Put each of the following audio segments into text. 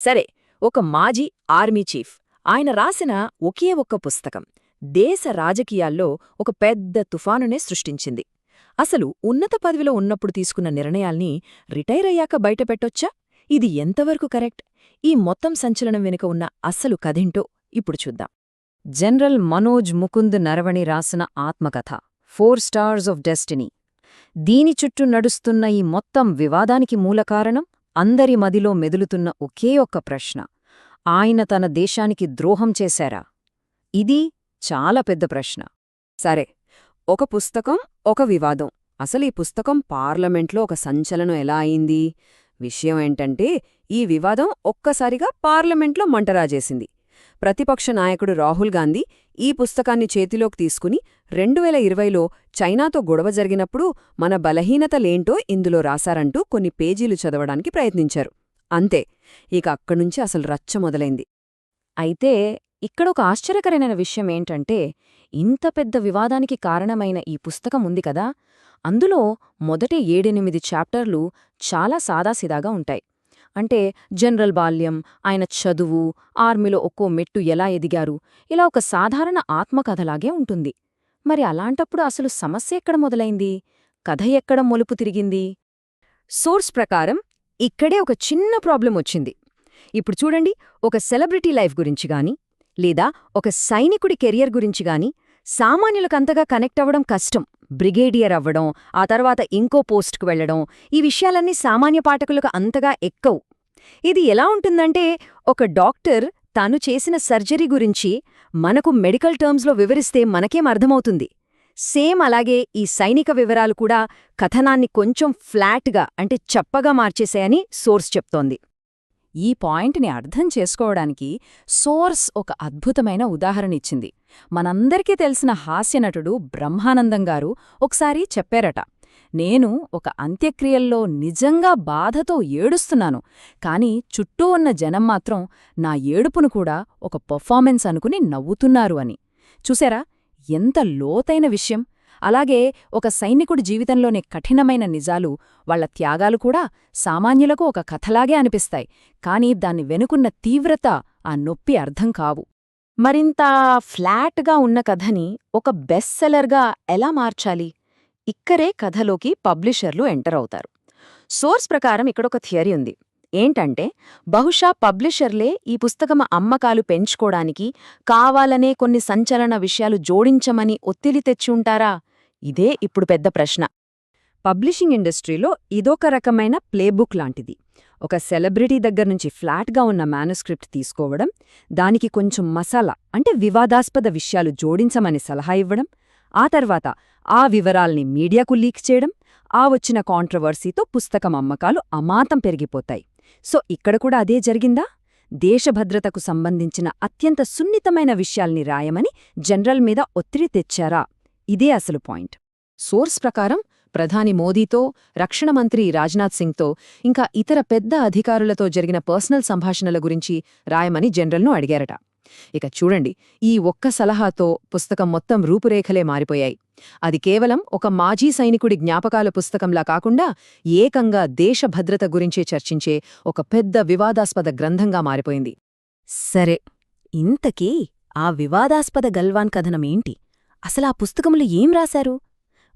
సరే, ఒక మాజీ ఆర్మీ చీఫ్ ఆయన రాసిన ఒకే ఒక్క పుస్తకం దేశ రాజకీయాల్లో ఒక పెద్ద తుఫానునే సృష్టించింది. అసలు ఉన్నత పదవిలో ఉన్నప్పుడు తీసుకున్న నిర్ణయాల్ని రిటైర్ అయ్యాక బయటపెట్టొచ్చా? ఇది ఎంతవరకు కరెక్ట్? ఈ మొత్తం సంచలనం వెనుక ఉన్న అస్సలు కథేంటో ఇప్పుడు చూద్దాం. జనరల్ మనోజ్ ముకుంద్ నరవణి రాసిన ఆత్మకథ 4 స్టార్స్ ఆఫ్ డెస్టినీ. దీని చుట్టూ నడుస్తున్న ఈ మొత్తం వివాదానికి మూలకారణం అందరి మదిలో మెదులుతున్న ఒకే ఒక్క ప్రశ్న: ఆయన తన దేశానికి ద్రోహం చేశారా? ఇది చాలా పెద్ద ప్రశ్న. సరే, ఒక పుస్తకం, ఒక వివాదం. అసలు ఈ పుస్తకం పార్లమెంట్లో ఒక సంచలనం ఎలా అయింది? విషయం ఏంటంటే, ఈ వివాదం ఒక్కసారిగా పార్లమెంట్లో మంటరాజేసింది. ప్రతిపక్ష నాయకుడు రాహుల్ గాంధీ ఈ పుస్తకాన్ని చేతిలోకి తీసుకుని 2020లో చైనాతో గొడవ జరిగినప్పుడు మన బలహీనతలేంటో ఇందులో రాశారంటూ కొన్ని పేజీలు చదవడానికి ప్రయత్నించారు. అంతే, ఇక అక్కడ్నుంచి అసలు రచ్చ మొదలైంది. అయితే ఇక్కడొక ఆశ్చర్యకరమైన విషయం ఏంటంటే, ఇంత పెద్ద వివాదానికి కారణమైన ఈ పుస్తకం ఉంది కదా, అందులో మొదటి 7-8 చాప్టర్లు చాలా సాదాసిదాగా ఉంటాయి. అంటే జనరల్ బాల్యం, ఆయన చదువు, ఆర్మీలో ఒక్కో మెట్టు ఎలా ఎదిగారు, ఇలా ఒక సాధారణ ఆత్మకథలాగే ఉంటుంది. మరి అలాంటప్పుడు అసలు సమస్య ఎక్కడ మొదలైంది? కథ ఎక్కడ మొలుపు తిరిగింది? సోర్స్ ప్రకారం ఇక్కడే ఒక చిన్న ప్రాబ్లం వచ్చింది. ఇప్పుడు చూడండి, ఒక సెలబ్రిటీ లైఫ్ గురించి గాని, లేదా ఒక సైనికుడి కెరియర్ గురించి గాని సామాన్యులకంతగా కనెక్ట్ అవ్వడం కష్టం. బ్రిగేడియర్ అవ్వడం, ఆ తర్వాత ఇంకో పోస్ట్కు వెళ్లడం, ఈ విషయాలన్నీ సామాన్య పాఠకులకు అంతగా ఎక్కవు. ఇది ఎలా ఉంటుందంటే, ఒక డాక్టర్ తాను చేసిన సర్జరీ గురించి మనకు మెడికల్ టర్మ్స్లో వివరిస్తే మనకేం అర్థమవుతుంది. సేమ్ అలాగే ఈ సైనిక వివరాలు కూడా కథనాన్ని కొంచెం ఫ్లాట్గా, అంటే చప్పగా మార్చేశాయని సోర్స్ చెప్తోంది. ఈ పాయింట్ని అర్థం చేసుకోవడానికి సోర్స్ ఒక అద్భుతమైన ఉదాహరణ ఇచ్చింది. మనందరికీ తెలిసిన హాస్యనటుడు బ్రహ్మానందం గారు ఒకసారి చెప్పారట, నేను ఒక అంత్యక్రియల్లో నిజంగా బాధతో ఏడుస్తున్నాను, కాని చుట్టూ ఉన్న జనం మాత్రం నా ఏడుపును కూడా ఒక పర్ఫార్మెన్స్ అనుకుని నవ్వుతున్నారు అని. చూసారా, ఎంత లోతైన విషయం! అలాగే ఒక సైనికుడి జీవితంలోని కఠినమైన నిజాలు, వాళ్ల త్యాగాలు కూడా సామాన్యులకు ఒక కథలాగే అనిపిస్తాయి, కాని దాన్ని వెనుకున్న తీవ్రత, ఆ నొప్పి అర్థం కావు. మరింత ఫ్లాట్గా ఉన్న కథని ఒక బెస్ట్ సెల్లర్గా ఎలా మార్చాలి? ఇక్కడే కథలోకి పబ్లిషర్లు ఎంటర్ అవుతారు. సోర్స్ ప్రకారం ఇక్కడొక థియరీ ఉంది. ఏంటంటే, బహుశా పబ్లిషర్లే ఈ పుస్తకం అమ్మకాలు పెంచుకోడానికి కావాలనే కొన్ని సంచలన విషయాలు జోడించమని ఒత్తిడి తెచ్చుంటారా? ఇదే ఇప్పుడు పెద్ద ప్రశ్న. పబ్లిషింగ్ ఇండస్ట్రీలో ఇదొక రకమైన ప్లేబుక్ లాంటిది. ఒక సెలబ్రిటీ దగ్గర్నుంచి ఫ్లాట్గా ఉన్న మాన్యుస్క్రిప్ట్ తీసుకోవడం, దానికి కొంచెం మసాలా, అంటే వివాదాస్పద విషయాలు జోడించమని సలహా ఇవ్వడం, ఆ తర్వాత ఆ వివరాల్ని మీడియాకు లీక్ చేయడం, ఆ వచ్చిన కాంట్రవర్సీతో పుస్తకం అమ్మకాలు అమాంతం పెరిగిపోతాయి. సో ఇక్కడ కూడా అదే జరిగిందా? దేశభద్రతకు సంబంధించిన అత్యంత సున్నితమైన విషయాల్ని రాయమని జనరల్ మీద ఒత్తిడి తెచ్చారా? ఇదే అసలు పాయింట్. సోర్స్ ప్రకారం ప్రధాని మోదీతో, రక్షణ మంత్రి రాజ్నాథ్ సింగ్తో, ఇంకా ఇతర పెద్ద అధికారులతో జరిగిన పర్సనల్ సంభాషణల గురించి రాయమని జనరల్ను అడిగారట. ఇక చూడండి, ఈ ఒక్క సలహాతో పుస్తకం మొత్తం రూపురేఖలే మారిపోయాయి. అది కేవలం ఒక మాజీ సైనికుడి జ్ఞాపకాల పుస్తకంలా కాకుండా ఏకంగా దేశభద్రత గురించే చర్చించే ఒక పెద్ద వివాదాస్పద గ్రంథంగా మారిపోయింది. సరే, ఇంతకీ ఆ వివాదాస్పద గల్వాన్ కథనమేంటి? అసలా పుస్తకంలో ఏం రాశారు?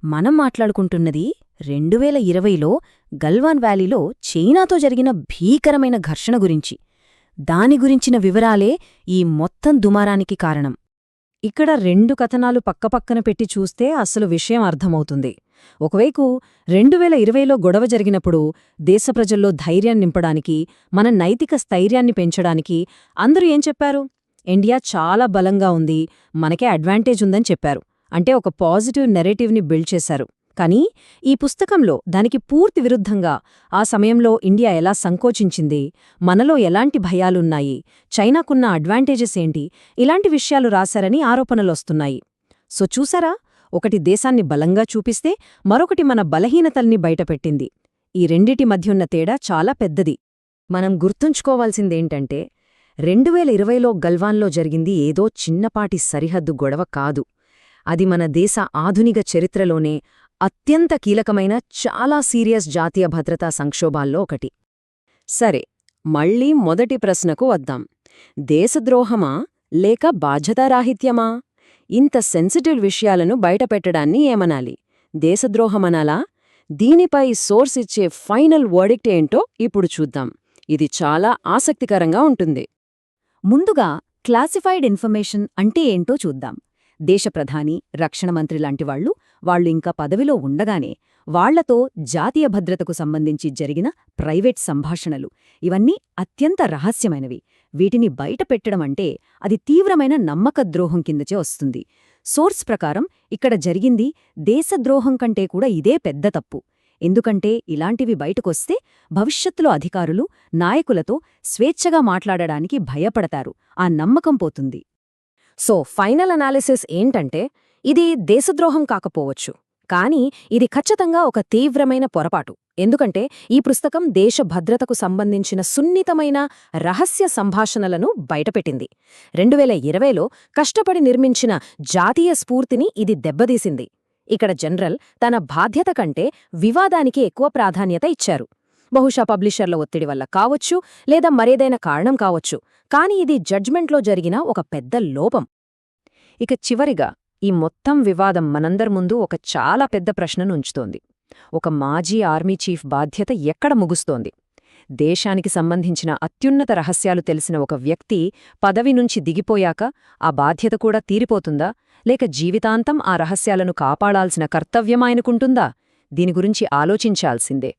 మనం మాట్లాడుకుంటున్నది 2020లో గల్వాన్ వ్యాలీలో చైనాతో జరిగిన భీకరమైన ఘర్షణ గురించి. దాని గురించిన వివరాలే ఈ మొత్తం దుమారానికి కారణం. ఇక్కడ 2 కథనాలు పక్కపక్కన పెట్టి చూస్తే అసలు విషయం అర్థమవుతుంది. ఒకవైపు 2020లో గొడవ జరిగినప్పుడు దేశ ప్రజల్లో ధైర్యం నింపడానికి, మన నైతిక స్థైర్యాన్ని పెంచడానికి అందరూ ఏం చెప్పారు? ఇండియా చాలా బలంగా ఉంది, మనకే అడ్వాంటేజ్ ఉందని చెప్పారు. అంటే ఒక పాజిటివ్ నెరేటివ్ని బిల్డ్ చేశారు. కానీ ఈ పుస్తకంలో దానికి పూర్తి విరుద్ధంగా ఆ సమయంలో ఇండియా ఎలా సంకోచించింది, మనలో ఎలాంటి భయాలున్నాయి, చైనాకున్న అడ్వాంటేజెస్ ఏంటి, ఇలాంటి విషయాలు రాశారని ఆరోపణలొస్తున్నాయి. సో చూసారా, ఒకటి దేశాన్ని బలంగా చూపిస్తే మరొకటి మన బలహీనతల్ని బయటపెట్టింది. ఈ రెండిటి మధ్యున్న తేడా చాలా పెద్దది. మనం గుర్తుంచుకోవాల్సిందేంటంటే, 2020లో గల్వాన్లో జరిగింది ఏదో చిన్నపాటి సరిహద్దు గొడవ కాదు. అది మన దేశ ఆధునిక చరిత్రలోనే అత్యంత కీలకమైన చాలా సీరియస్ జాతీయ భద్రతా సంక్షోభాల్లో ఒకటి. సరే, మళ్ళీ మొదటి ప్రశ్నకు వద్దాం. దేశద్రోహమా లేక బాధ్యతారాహిత్యమా? ఇంత సెన్సిటివ్ విషయాలను బయటపెట్టడాన్ని ఏమనాలి? దేశద్రోహమనాలా? దీనిపై సోర్స్ ఇచ్చే ఫైనల్ వర్డిక్ట్ ఏంటో ఇప్పుడు చూద్దాం. ఇది చాలా ఆసక్తికరంగా ఉంటుంది. ముందుగా క్లాసిఫైడ్ ఇన్ఫర్మేషన్ అంటే ఏంటో చూద్దాం. దేశ ప్రధాని, రక్షణ మంత్రి లాంటి వాళ్ళు ఇంకా పదవిలో ఉండగానే వాళ్లతో జాతీయ భద్రతకు సంబంధించి జరిగిన ప్రైవేట్ సంభాషణలు ఇవన్నీ అత్యంత రహస్యమైనవి. వీటిని బయటపెట్టడమంటే అది తీవ్రమైన నమ్మకద్రోహం కిందచే వస్తుంది. సోర్స్ ప్రకారం ఇక్కడ జరిగింది దేశద్రోహం కంటే కూడా ఇదే పెద్ద తప్పు. ఎందుకంటే ఇలాంటివి బయటకొస్తే భవిష్యత్తులో అధికారులు, నాయకులతో స్వేచ్ఛగా మాట్లాడడానికి భయపడతారు. ఆ నమ్మకం పోతుంది. సో ఫైనల్ అనాలిసిస్ ఏంటంటే, ఇది దేశద్రోహం కాకపోవచ్చు, కానీ ఇది ఖచ్చితంగా ఒక తీవ్రమైన పొరపాటు. ఎందుకంటే ఈ పుస్తకం దేశ భద్రతకు సంబంధించిన సున్నితమైన రహస్య సంభాషణలను బయటపెట్టింది. 2020లో కష్టపడి నిర్మించిన జాతీయ స్ఫూర్తిని ఇది దెబ్బతీసింది. ఇక్కడ జనరల్ తన బాధ్యత కంటే వివాదానికి ఎక్కువ ప్రాధాన్యత ఇచ్చారు. బహుశా పబ్లిషర్ల ఒత్తిడి వల్ల కావచ్చు, లేదా మరేదైనా కారణం కావచ్చు, కానీ ఇది జడ్జ్మెంట్లో జరిగిన ఒక పెద్ద లోపం. ఇక చివరిగా ఈ మొత్తం వివాదం మనందరి ముందు ఒక చాలా పెద్ద ప్రశ్నను ఉంచుతోంది. ఒక మాజీ ఆర్మీ చీఫ్ బాధ్యత ఎక్కడ ముగుస్తోంది? దేశానికి సంబంధించిన అత్యున్నత రహస్యాలు తెలిసిన ఒక వ్యక్తి పదవి నుంచి దిగిపోయాక ఆ బాధ్యత కూడా తీరిపోతుందా, లేక జీవితాంతం ఆ రహస్యాలను కాపాడాల్సిన కర్తవ్యం ఆయనకుంటుందా? దీని గురించి ఆలోచించాల్సిందే.